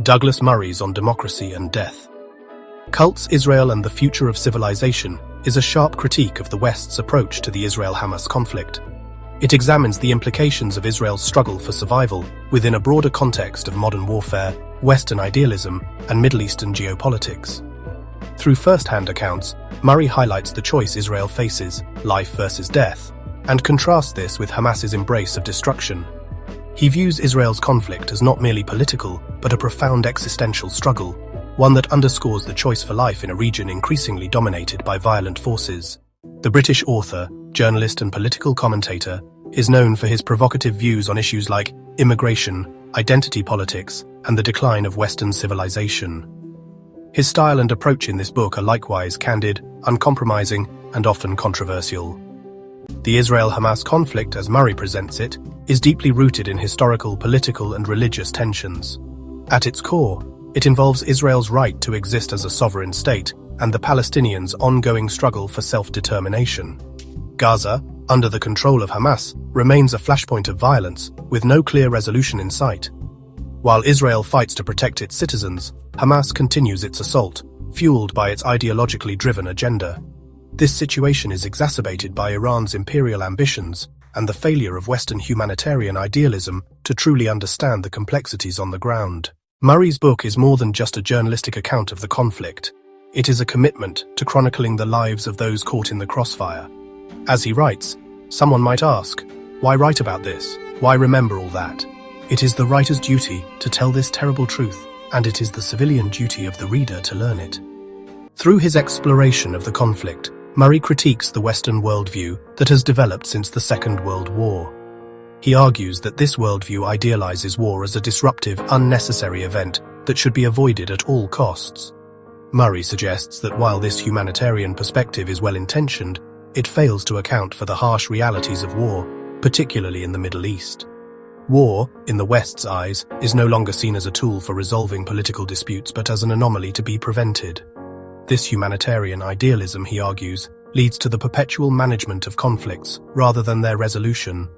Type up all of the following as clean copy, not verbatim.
Douglas Murray's On Democracy and Death. Cults, Israel and the Future of Civilization is a sharp critique of the West's approach to the Israel-Hamas conflict. It examines the implications of Israel's struggle for survival within a broader context of modern warfare, Western idealism, and Middle Eastern geopolitics. Through first-hand accounts, Murray highlights the choice Israel faces, life versus death, and contrasts this with Hamas's embrace of destruction. He views Israel's conflict as not merely political, but a profound existential struggle, one that underscores the choice for life in a region increasingly dominated by violent forces. The British author, journalist and political commentator is known for his provocative views on issues like immigration, identity politics, and the decline of Western civilization. His style and approach in this book are likewise candid, uncompromising, and often controversial. The Israel-Hamas conflict, as Murray presents it, is deeply rooted in historical, political, and religious tensions. At its core, it involves Israel's right to exist as a sovereign state and the Palestinians' ongoing struggle for self-determination. Gaza, under the control of Hamas, remains a flashpoint of violence, with no clear resolution in sight. While Israel fights to protect its citizens, Hamas continues its assault, fueled by its ideologically driven agenda. This situation is exacerbated by Iran's imperial ambitions and the failure of Western humanitarian idealism to truly understand the complexities on the ground. Murray's book is more than just a journalistic account of the conflict. It is a commitment to chronicling the lives of those caught in the crossfire. As he writes, someone might ask, why write about this? Why remember all that? It is the writer's duty to tell this terrible truth, and it is the civilian duty of the reader to learn it. Through his exploration of the conflict, Murray critiques the Western worldview that has developed since the Second World War. He argues that this worldview idealizes war as a disruptive, unnecessary event that should be avoided at all costs. Murray suggests that while this humanitarian perspective is well-intentioned, it fails to account for the harsh realities of war, particularly in the Middle East. War, in the West's eyes, is no longer seen as a tool for resolving political disputes but as an anomaly to be prevented. This humanitarian idealism, he argues, leads to the perpetual management of conflicts rather than their resolution.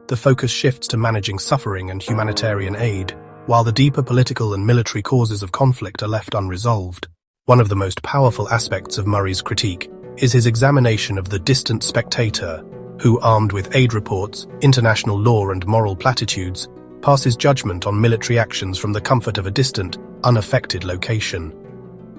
The focus shifts to managing suffering and humanitarian aid, while the deeper political and military causes of conflict are left unresolved. One of the most powerful aspects of Murray's critique is his examination of the distant spectator, who, armed with aid reports, international law and moral platitudes, passes judgment on military actions from the comfort of a distant, unaffected location.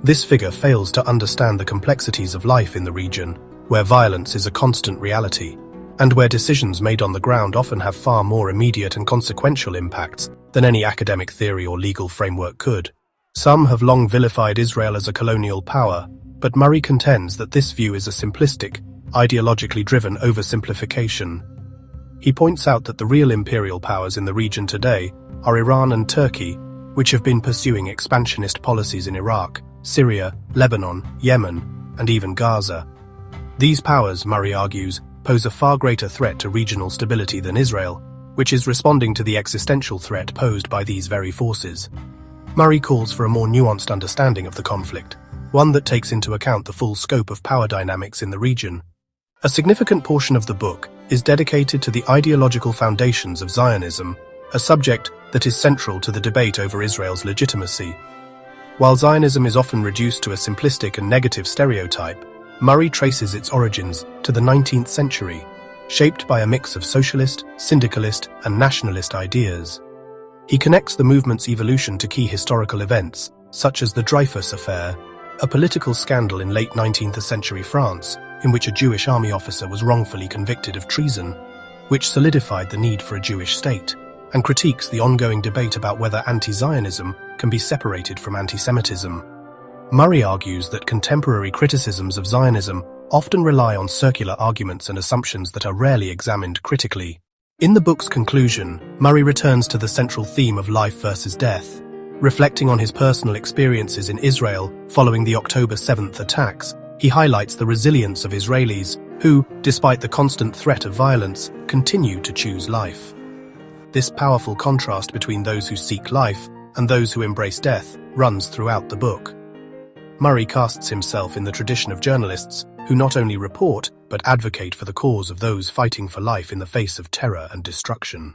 This figure fails to understand the complexities of life in the region, where violence is a constant reality, and where decisions made on the ground often have far more immediate and consequential impacts than any academic theory or legal framework could. Some have long vilified Israel as a colonial power, but Murray contends that this view is a simplistic, ideologically driven oversimplification. He points out that the real imperial powers in the region today are Iran and Turkey, which have been pursuing expansionist policies in Iraq, Syria, Lebanon, Yemen, and even Gaza. These powers, Murray argues, pose a far greater threat to regional stability than Israel, which is responding to the existential threat posed by these very forces. Murray calls for a more nuanced understanding of the conflict, one that takes into account the full scope of power dynamics in the region. A significant portion of the book is dedicated to the ideological foundations of Zionism, a subject that is central to the debate over Israel's legitimacy. While Zionism is often reduced to a simplistic and negative stereotype, Murray traces its origins to the 19th century, shaped by a mix of socialist, syndicalist, and nationalist ideas. He connects the movement's evolution to key historical events, such as the Dreyfus Affair, a political scandal in late 19th century France, in which a Jewish army officer was wrongfully convicted of treason, which solidified the need for a Jewish state, and critiques the ongoing debate about whether anti-Zionism can be separated from anti-Semitism. Murray argues that contemporary criticisms of Zionism often rely on circular arguments and assumptions that are rarely examined critically. In the book's conclusion, Murray returns to the central theme of life versus death. Reflecting on his personal experiences in Israel following the October 7th attacks, he highlights the resilience of Israelis who, despite the constant threat of violence, continue to choose life. This powerful contrast between those who seek life and those who embrace death runs throughout the book. Murray casts himself in the tradition of journalists who not only report but advocate for the cause of those fighting for life in the face of terror and destruction.